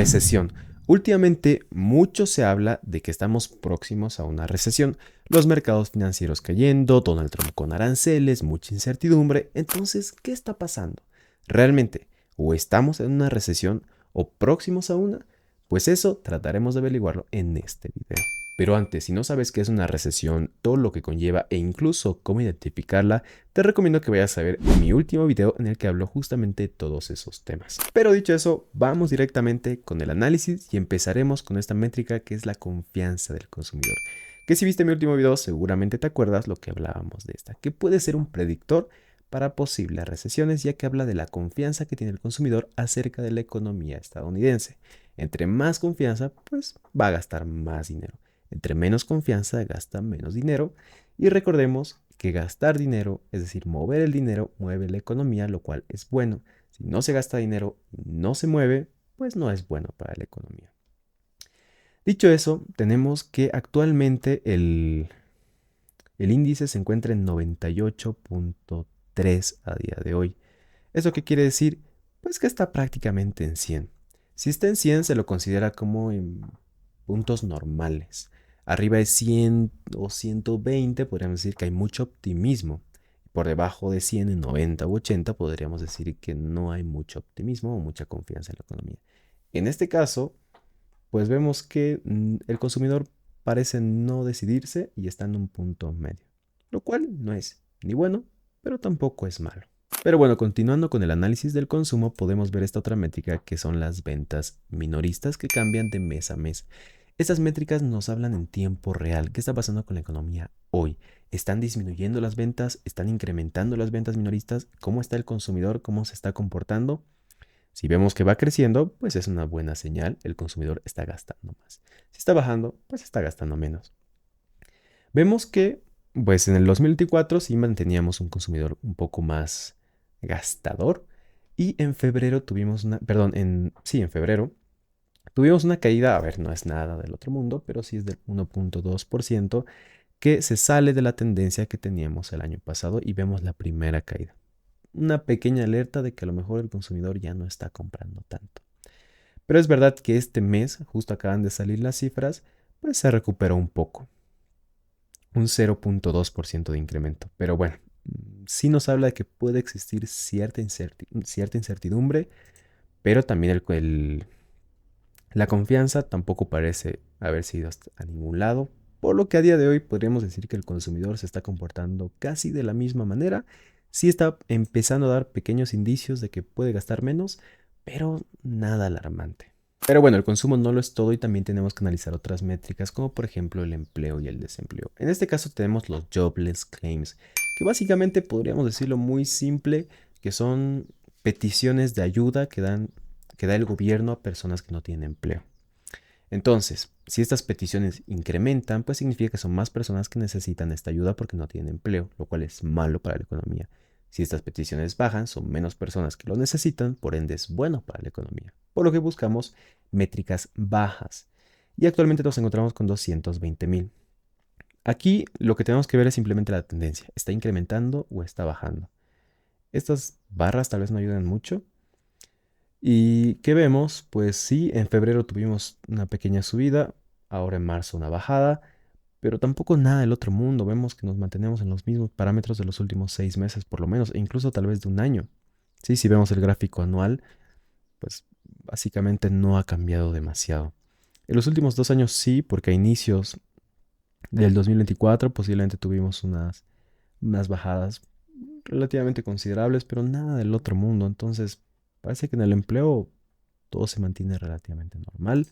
Recesión. Últimamente mucho se habla de que estamos próximos a una recesión. Los mercados financieros cayendo, Donald Trump con aranceles, mucha incertidumbre. Entonces, ¿qué está pasando? ¿Realmente o estamos en una recesión o próximos a una? Pues eso trataremos de averiguarlo en este video. Pero antes, si no sabes qué es una recesión, todo lo que conlleva e incluso cómo identificarla, te recomiendo que vayas a ver mi último video en el que hablo justamente de todos esos temas. Pero dicho eso, vamos directamente con el análisis y empezaremos con esta métrica que es la confianza del consumidor. Que si viste mi último video seguramente te acuerdas lo que hablábamos de esta, que puede ser un predictor para posibles recesiones, ya que habla de la confianza que tiene el consumidor acerca de la economía estadounidense. Entre más confianza, pues va a gastar más dinero. Entre menos confianza, gasta menos dinero. Y recordemos que gastar dinero, es decir, mover el dinero, mueve la economía, lo cual es bueno. Si no se gasta dinero y no se mueve, pues no es bueno para la economía. Dicho eso, tenemos que actualmente el índice se encuentra en 98.3 a día de hoy. ¿Eso qué quiere decir? Pues que está prácticamente en 100. Si está en 100 se lo considera como en puntos normales. Arriba de 100 o 120 podríamos decir que hay mucho optimismo. Por debajo de 100, en 90 u 80 podríamos decir que no hay mucho optimismo o mucha confianza en la economía. En este caso, pues vemos que el consumidor parece no decidirse y está en un punto medio, lo cual no es ni bueno, pero tampoco es malo. Pero bueno, continuando con el análisis del consumo, podemos ver esta otra métrica que son las ventas minoristas que cambian de mes a mes. Estas métricas nos hablan en tiempo real. ¿Qué está pasando con la economía hoy? ¿Están disminuyendo las ventas? ¿Están incrementando las ventas minoristas? ¿Cómo está el consumidor? ¿Cómo se está comportando? Si vemos que va creciendo, pues es una buena señal. El consumidor está gastando más. Si está bajando, pues está gastando menos. Vemos que, pues en el 2024 sí manteníamos un consumidor un poco más gastador. Y en febrero tuvimos una, perdón, en febrero tuvimos una caída, a ver, no es nada del otro mundo, pero sí es del 1.2% que se sale de la tendencia que teníamos el año pasado y vemos la primera caída. Una pequeña alerta de que a lo mejor el consumidor ya no está comprando tanto. Pero es verdad que este mes, justo acaban de salir las cifras, pues se recuperó un poco. Un 0.2% de incremento. Pero bueno, sí nos habla de que puede existir cierta incertidumbre, pero también la confianza tampoco parece haberse ido a ningún lado, por lo que a día de hoy podríamos decir que el consumidor se está comportando casi de la misma manera. Sí está empezando a dar pequeños indicios de que puede gastar menos, pero nada alarmante. Pero bueno, el consumo no lo es todo y también tenemos que analizar otras métricas como por ejemplo el empleo y el desempleo. En este caso tenemos los jobless claims, que básicamente podríamos decirlo muy simple, que son peticiones de ayuda que da el gobierno a personas que no tienen empleo. Entonces, si estas peticiones incrementan, pues significa que son más personas que necesitan esta ayuda porque no tienen empleo, lo cual es malo para la economía. Si estas peticiones bajan, son menos personas que lo necesitan, por ende es bueno para la economía. Por lo que buscamos métricas bajas. Y actualmente nos encontramos con 220,000. Aquí lo que tenemos que ver es simplemente la tendencia. ¿Está incrementando o está bajando? Estas barras tal vez no ayudan mucho. ¿Y qué vemos? Pues sí, en febrero tuvimos una pequeña subida, ahora en marzo una bajada, pero tampoco nada del otro mundo. Vemos que nos mantenemos en los mismos parámetros de los últimos 6 meses por lo menos, e incluso tal vez de un año. Sí, si vemos el gráfico anual, pues básicamente no ha cambiado demasiado. En los últimos 2 años sí, porque a inicios del 2024 posiblemente tuvimos unas bajadas relativamente considerables, pero nada del otro mundo. Entonces, parece que en el empleo todo se mantiene relativamente normal.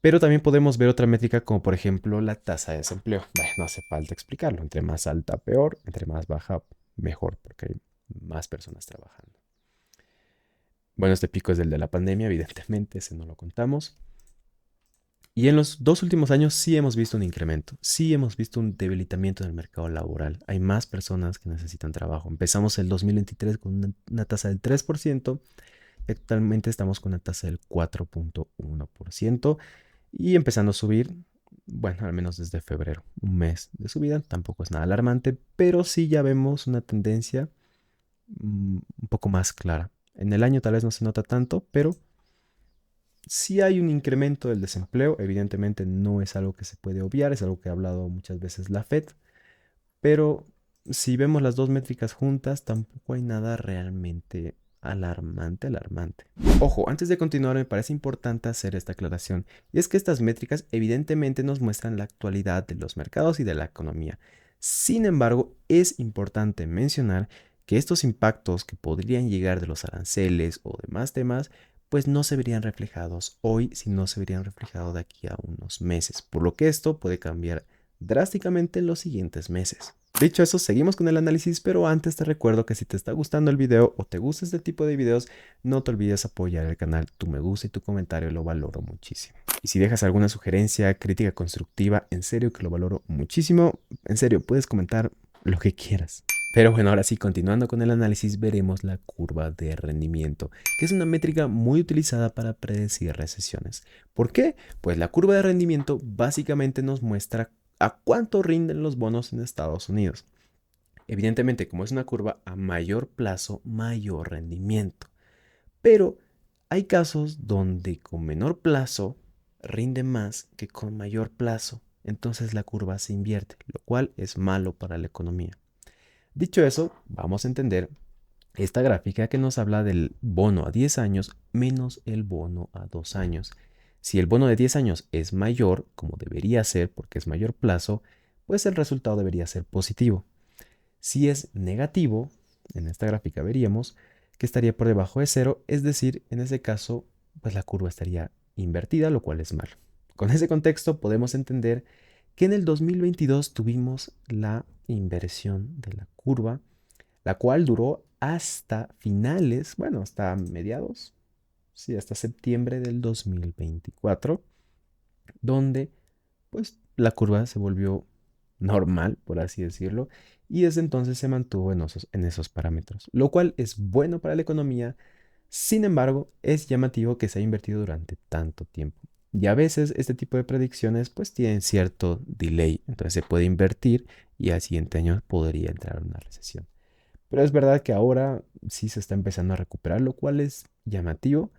Pero también podemos ver otra métrica como por ejemplo la tasa de desempleo. Bueno, no hace falta explicarlo. Entre más alta, peor. Entre más baja, mejor, porque hay más personas trabajando. Bueno, este pico es el de la pandemia, evidentemente, ese no lo contamos. Y en los 2 últimos años sí hemos visto un incremento, sí hemos visto un debilitamiento en el mercado laboral. Hay más personas que necesitan trabajo. Empezamos el 2023 con una tasa del 3%, y actualmente estamos con una tasa del 4.1% y empezando a subir, bueno, al menos desde febrero, un mes de subida, tampoco es nada alarmante, pero sí ya vemos una tendencia un poco más clara. En el año tal vez no se nota tanto, pero Si hay un incremento del desempleo, evidentemente no es algo que se puede obviar, es algo que ha hablado muchas veces la Fed, pero si vemos las dos métricas juntas, tampoco hay nada realmente alarmante. Ojo, antes de continuar me parece importante hacer esta aclaración, y es que estas métricas evidentemente nos muestran la actualidad de los mercados y de la economía. Sin embargo, es importante mencionar que estos impactos que podrían llegar de los aranceles o demás temas, pues no se verían reflejados hoy, sino se verían reflejados de aquí a unos meses, por lo que esto puede cambiar drásticamente en los siguientes meses. Dicho eso, seguimos con el análisis, pero antes te recuerdo que si te está gustando el video o te gusta este tipo de videos, no te olvides apoyar el canal. Tu me gusta y tu comentario lo valoro muchísimo. Y si dejas alguna sugerencia, crítica constructiva, en serio que lo valoro muchísimo. En serio, puedes comentar lo que quieras. Pero bueno, ahora sí, continuando con el análisis, veremos la curva de rendimiento, que es una métrica muy utilizada para predecir recesiones. ¿Por qué? Pues la curva de rendimiento básicamente nos muestra a cuánto rinden los bonos en Estados Unidos. Evidentemente, como es una curva a mayor plazo, mayor rendimiento. Pero hay casos donde con menor plazo rinde más que con mayor plazo. Entonces la curva se invierte, lo cual es malo para la economía. Dicho eso, vamos a entender esta gráfica que nos habla del bono a 10 años menos el bono a 2 años. Si el bono de 10 años es mayor, como debería ser porque es mayor plazo, pues el resultado debería ser positivo. Si es negativo, en esta gráfica veríamos que estaría por debajo de cero, es decir, en ese caso, pues la curva estaría invertida, lo cual es malo. Con ese contexto podemos entender que en el 2022 tuvimos la inversión de la curva, la cual duró hasta finales, bueno, hasta mediados, sí, hasta septiembre del 2024, donde pues la curva se volvió normal, por así decirlo, y desde entonces se mantuvo en esos parámetros, lo cual es bueno para la economía. Sin embargo, es llamativo que se haya invertido durante tanto tiempo. Y a veces este tipo de predicciones pues tienen cierto delay, entonces se puede invertir y al siguiente año podría entrar una recesión. Pero es verdad que ahora sí se está empezando a recuperar, lo cual es llamativo,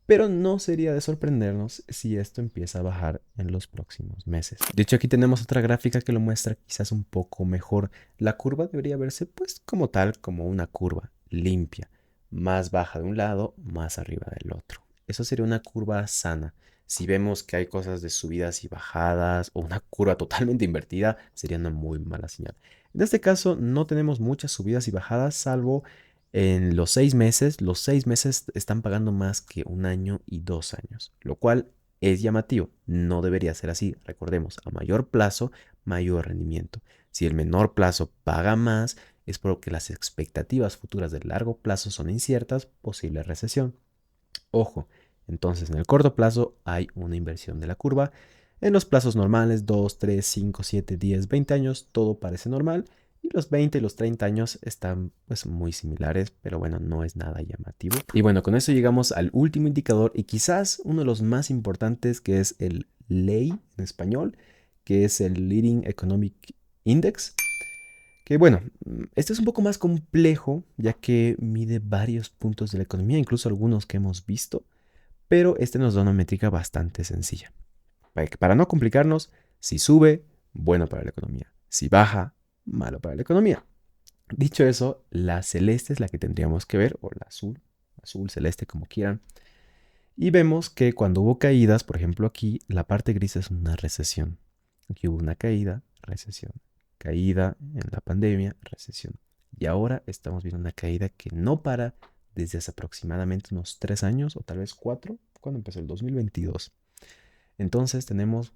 pero no sería de sorprendernos si esto empieza a bajar en los próximos meses. De hecho, aquí tenemos otra gráfica que lo muestra quizás un poco mejor. La curva debería verse pues como tal, como una curva limpia, más baja de un lado, más arriba del otro. Eso sería una curva sana. Si vemos que hay cosas de subidas y bajadas o una curva totalmente invertida, sería una muy mala señal. En este caso no tenemos muchas subidas y bajadas, salvo en los 6 meses están pagando más que un año y 2 años, lo cual es llamativo. No debería ser así. Recordemos, a mayor plazo, mayor rendimiento. Si el menor plazo paga más, es porque las expectativas futuras de largo plazo son inciertas, posible recesión. Ojo, entonces en el corto plazo hay una inversión de la curva. En los plazos normales, 2, 3, 5, 7, 10, 20 años, todo parece normal. Y los 20 y los 30 años están pues muy similares, pero bueno, no es nada llamativo. Y bueno, con eso llegamos al último indicador y quizás uno de los más importantes, que es el LEI en español, que es el Leading Economic Index. Que bueno, este es un poco más complejo, ya que mide varios puntos de la economía, incluso algunos que hemos visto, pero este nos da una métrica bastante sencilla. Para no complicarnos, si sube, bueno para la economía. Si baja, malo para la economía. Dicho eso, la celeste es la que tendríamos que ver, o la azul, celeste, como quieran. Y vemos que cuando hubo caídas, por ejemplo aquí, la parte gris es una recesión. Aquí hubo una caída, recesión. Caída en la pandemia, recesión. Y ahora estamos viendo una caída que no para desde hace aproximadamente unos 3 años o tal vez 4, cuando empezó el 2022. Entonces tenemos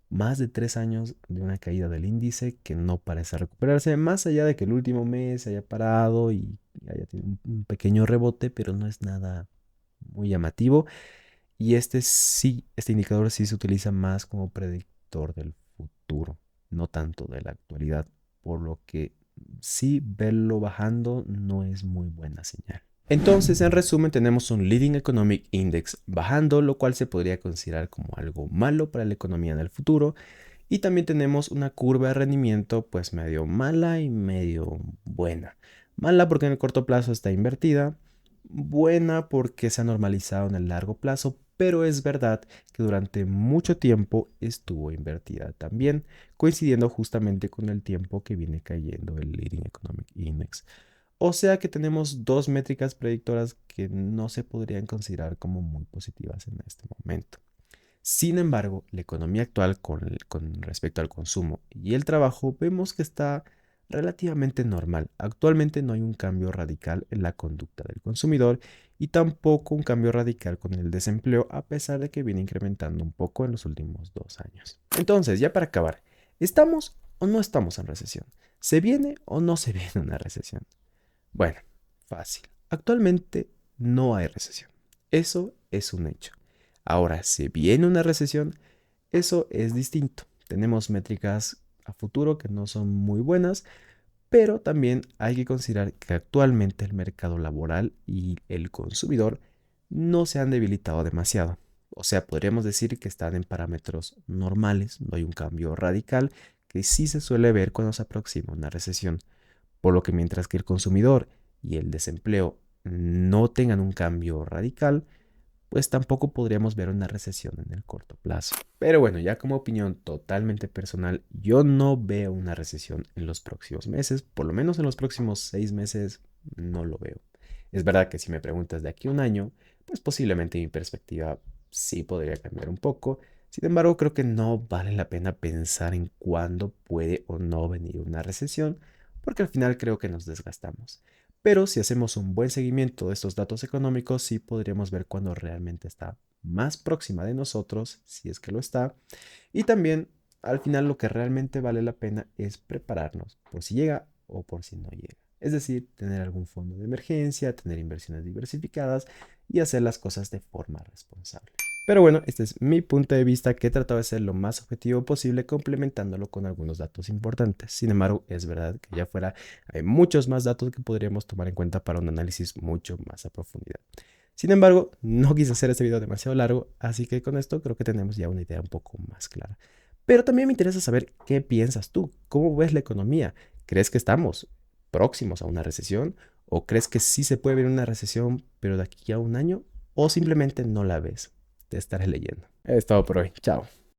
más de 3 años de una caída del índice que no parece recuperarse, más allá de que el último mes haya parado y haya tenido un pequeño rebote, pero no es nada muy llamativo. Y este indicador sí se utiliza más como predictor del futuro, no tanto de la actualidad, por lo que sí verlo bajando no es muy buena señal. Entonces, en resumen, tenemos un Leading Economic Index bajando, lo cual se podría considerar como algo malo para la economía en el futuro. Y también tenemos una curva de rendimiento pues medio mala y medio buena. Mala porque en el corto plazo está invertida, buena porque se ha normalizado en el largo plazo, pero es verdad que durante mucho tiempo estuvo invertida también, coincidiendo justamente con el tiempo que viene cayendo el Leading Economic Index. O sea que tenemos dos métricas predictoras que no se podrían considerar como muy positivas en este momento. Sin embargo, la economía actual con respecto al consumo y el trabajo vemos que está relativamente normal. Actualmente no hay un cambio radical en la conducta del consumidor y tampoco un cambio radical con el desempleo, a pesar de que viene incrementando un poco en los últimos 2 años. Entonces, ya para acabar, ¿estamos o no estamos en recesión? ¿Se viene o no se viene una recesión? Bueno, fácil. Actualmente no hay recesión. Eso es un hecho. Ahora, si viene una recesión, eso es distinto. Tenemos métricas a futuro que no son muy buenas, pero también hay que considerar que actualmente el mercado laboral y el consumidor no se han debilitado demasiado. O sea, podríamos decir que están en parámetros normales, no hay un cambio radical que sí se suele ver cuando se aproxima una recesión. Por lo que mientras que el consumidor y el desempleo no tengan un cambio radical, pues tampoco podríamos ver una recesión en el corto plazo. Pero bueno, ya como opinión totalmente personal, yo no veo una recesión en los próximos meses, por lo menos en los próximos 6 meses no lo veo. Es verdad que si me preguntas de aquí a un año, pues posiblemente mi perspectiva sí podría cambiar un poco. Sin embargo, creo que no vale la pena pensar en cuándo puede o no venir una recesión, porque al final creo que nos desgastamos. Pero si hacemos un buen seguimiento de estos datos económicos, sí podríamos ver cuándo realmente está más próxima de nosotros, si es que lo está. Y también, al final, lo que realmente vale la pena es prepararnos por si llega o por si no llega. Es decir, tener algún fondo de emergencia, tener inversiones diversificadas y hacer las cosas de forma responsable. Pero bueno, este es mi punto de vista que he tratado de ser lo más objetivo posible complementándolo con algunos datos importantes. Sin embargo, es verdad que allá afuera hay muchos más datos que podríamos tomar en cuenta para un análisis mucho más a profundidad. Sin embargo, no quise hacer este video demasiado largo, así que con esto creo que tenemos ya una idea un poco más clara. Pero también me interesa saber qué piensas tú, cómo ves la economía. ¿Crees que estamos próximos a una recesión? ¿O crees que sí se puede ver una recesión, pero de aquí a un año? ¿O simplemente no la ves? Te estaré leyendo. Es todo por hoy. Chao.